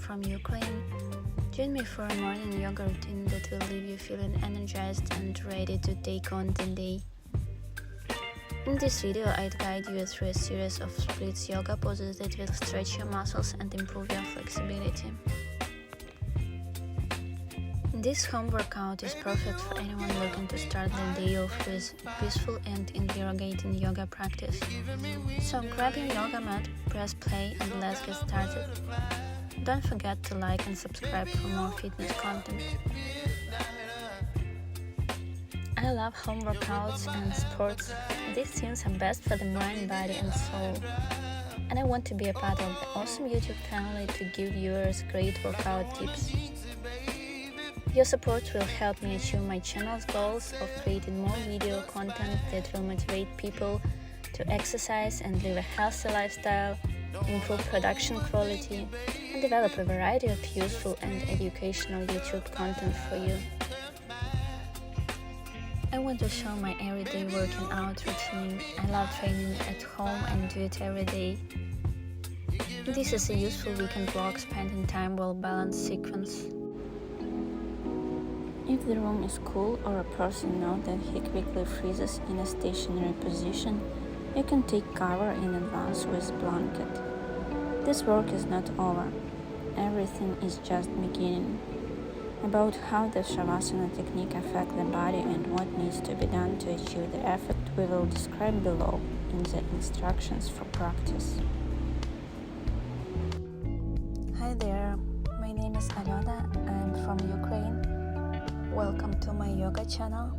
from Ukraine. Join me for a morning yoga routine that will leave you feeling energized and ready to take on the day. In this video, I'd guide you through a series of splits yoga poses that will stretch your muscles and improve your flexibility. This home workout is perfect for anyone looking to start the day off with peaceful and invigorating yoga practice. So grab your yoga mat, press play, and let's get started. Don't forget to like and subscribe for more fitness content. I love home workouts and sports. These things are best for the mind, body and soul. And I want to be a part of the awesome YouTube family to give viewers great workout tips. Your support will help me achieve my channel's goals of creating more video content that will motivate people to exercise and live a healthy lifestyle, improve production quality, and develop a variety of useful and educational YouTube content for you. I want to show my everyday working out routine. I love training at home and do it every day. This is a useful weekend block spending time well balanced sequence. If the room is cool or a person knows that he quickly freezes in a stationary position, you can take cover in advance with blanket. This work is not over. Everything is just beginning. About how the Shavasana technique affects the body and what needs to be done to achieve the effect we will describe below in the instructions for practice. Hi there, my name is Alena. I'm from Ukraine. Welcome to my yoga channel.